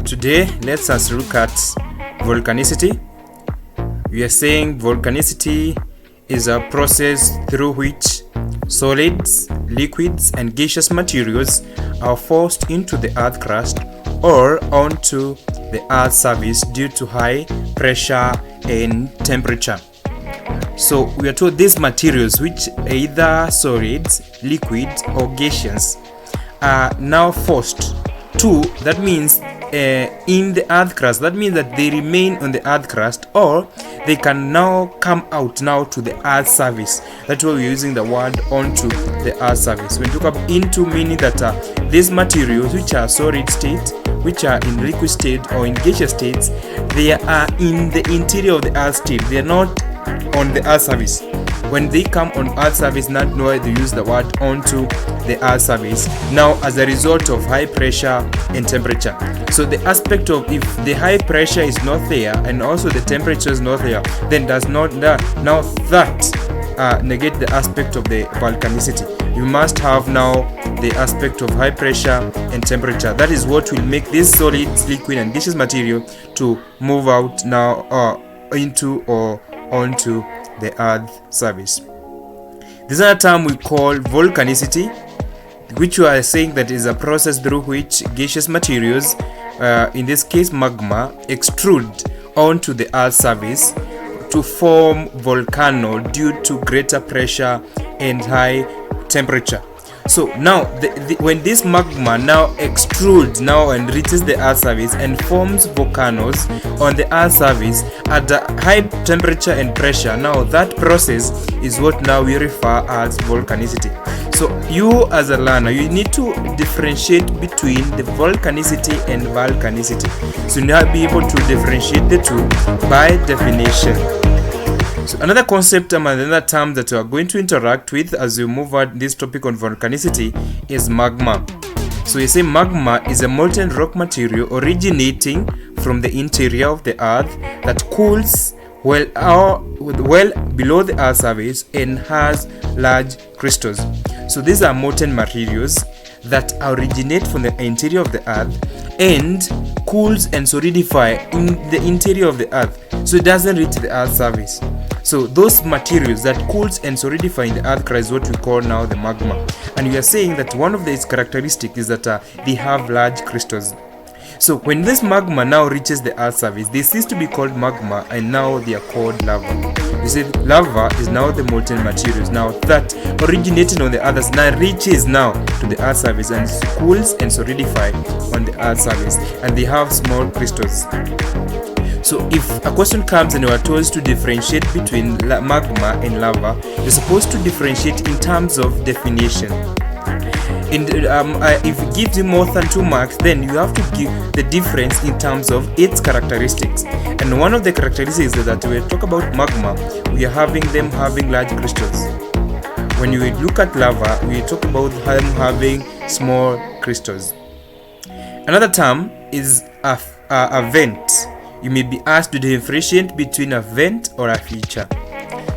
Today, let's look at volcanicity. We are saying volcanicity is a process through which solids, liquids, and gaseous materials are forced into the earth crust or onto the earth's surface due to high pressure and temperature. So we are told these materials, which are either solids, liquids, or gaseous, are now forced to, that means in the earth crust. That means that they remain on the earth crust, or they can now come out now to the earth surface. That's why we're using the word onto the earth surface. When we talk about into, meaning that these materials, which are solid state, which are in liquid state or in gaseous states, they are in the interior of the earth state. They are not on the earth surface. When they come on earth surface, not know they use the word onto the earth surface. Now, as a result of high pressure and temperature. So the aspect of, if the high pressure is not there and also the temperature is not there, then does not now that negate the aspect of the volcanicity. You must have now the aspect of high pressure and temperature. That is what will make this solid, liquid, and gaseous material to move out now into or onto the earth surface. This is a term we call volcanicity, which we are saying that is a process through which gaseous materials, in this case magma, extrude onto the earth surface to form volcano due to greater pressure and high temperature. So now when this magma now extrudes now and reaches the earth surface and forms volcanoes on the earth surface at the high temperature and pressure, now that process is what now we refer as volcanicity. So you as a learner, you need to differentiate between the volcanicity and volcanicity. So you now be able to differentiate the two by definition. So another concept and another term that we are going to interact with as we move on this topic on volcanicity is magma. So you say magma is a molten rock material originating from the interior of the earth that cools well below the earth's surface and has large crystals. So these are molten materials that originate from the interior of the earth and cools and solidify in the interior of the earth, so it doesn't reach the earth's surface. So those materials that cools and solidify in the earth crust is what we call now the magma. And we are saying that one of its characteristics is that they have large crystals. So when this magma now reaches the earth surface, they cease to be called magma and now they are called lava. You see, lava is now the molten materials now that originating on the others now reaches now to the earth surface and cools and solidify on the earth surface, and they have small crystals. So if a question comes and you are told to differentiate between magma and lava, you're supposed to differentiate in terms of definition. If it gives you more than 2 marks, then you have to give the difference in terms of its characteristics. And one of the characteristics is that when we talk about magma, we are having them having large crystals. When you look at lava, we talk about them having small crystals. Another term is a vent. You may be asked to differentiate between a vent or a fissure.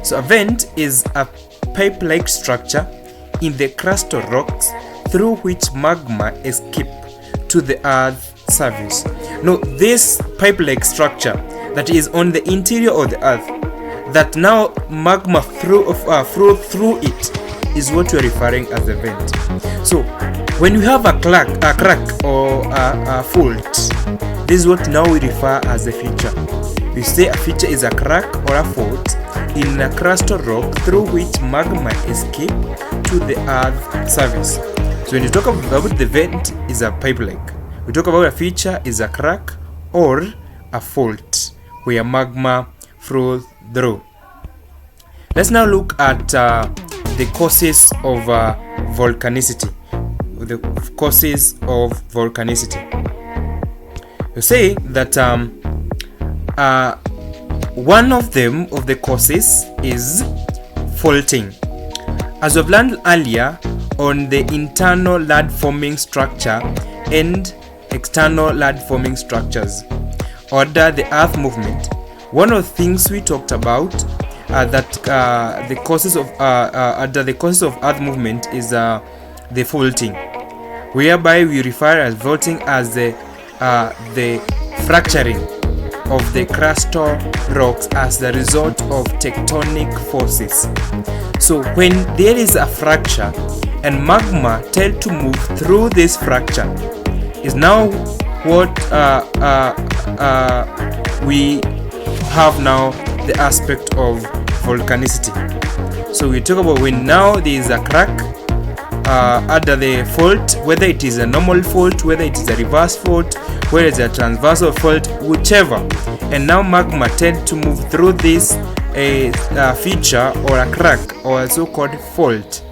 So a vent is a pipe-like structure in the crust of rocks through which magma escapes to the earth's surface. Now, this pipe-like structure that is on the interior of the earth, that now magma through it, is what we are referring as a vent. So, when you have a crack or a fault, this is what now we refer as a fissure. We say a fissure is a crack or a fault in a crust of rock through which magma escapes to the earth's surface. So when you talk about the vent, is a pipe-like. We talk about a fissure is a crack or a fault where magma flows through. Let's now look at the causes of volcanicity. The causes of volcanicity. You say that one of the causes is faulting. As we've learned earlier on the internal land forming structure and external land forming structures under the earth movement, one of the things we talked about that the causes of under the causes of earth movement is the faulting, whereby we refer as faulting as the the fracturing of the crustal rocks as the result of tectonic forces. So when there is a fracture and magma tend to move through this fracture, is now what we have now the aspect of volcanicity. So we talk about when now there is a crack under the fault, whether it is a normal fault, whether it is a reverse fault, whether it's a transversal fault, whichever, and now magma tend to move through this feature or a crack or a so-called fault.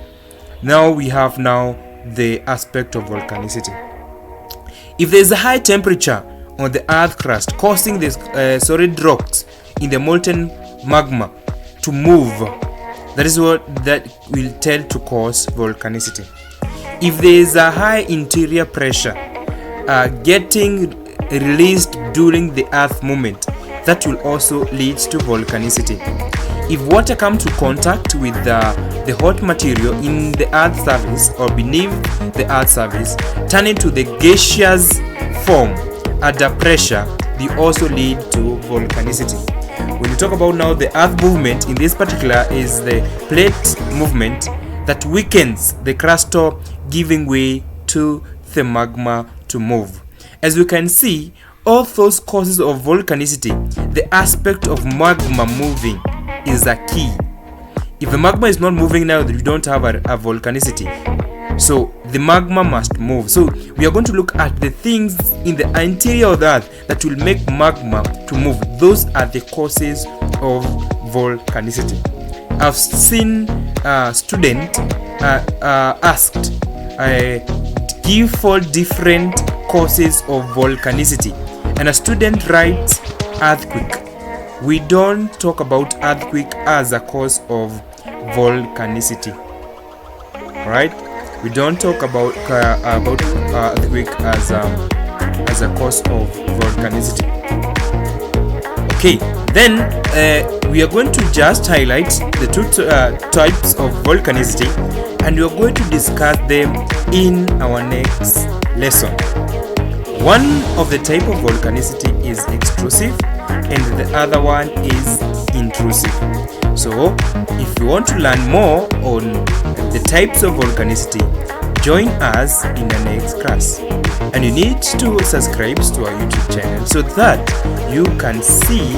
Now we have now the aspect of volcanicity. If there is a high temperature on the earth crust causing the solid rocks in the molten magma to move, that is what that will tend to cause volcanicity. If there is a high interior pressure getting released during the earth movement, that will also lead to volcanicity. If water comes to contact with the hot material in the earth surface or beneath the earth surface, turning to the gaseous form under pressure, they also lead to volcanicity. When we talk about now the earth movement, in this particular is the plate movement that weakens the crustal, giving way to the magma to move. As we can see, all those causes of volcanicity, the aspect of magma moving is a key. If the magma is not moving now, we don't have a volcanicity. So the magma must move. So we are going to look at the things in the interior of the earth that will make magma to move. Those are the causes of volcanicity. I've seen a student asked give 4 different causes of volcanicity, and a student writes earthquake. We don't talk about earthquake as a cause of volcanicity. Alright, we don't talk about earthquake as a cause of volcanicity. Okay, then we are going to just highlight the 2 types of volcanicity, and we are going to discuss them in our next lesson. One of the type of volcanicity is extrusive and the other one is intrusive. So if you want to learn more on the types of volcanicity, join us in the next class. And you need to subscribe to our YouTube channel so that you can see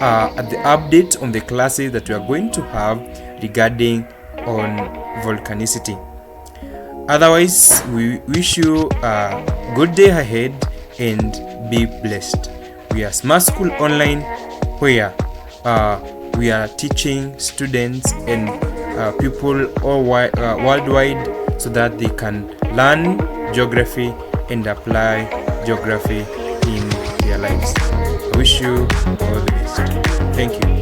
the update on the classes that we are going to have regarding on volcanicity. Otherwise, we wish you a good day ahead and be blessed. We are Smart School Online, where we are teaching students and people all worldwide so that they can learn geography and apply geography in their lives. I wish you all the best. Thank you.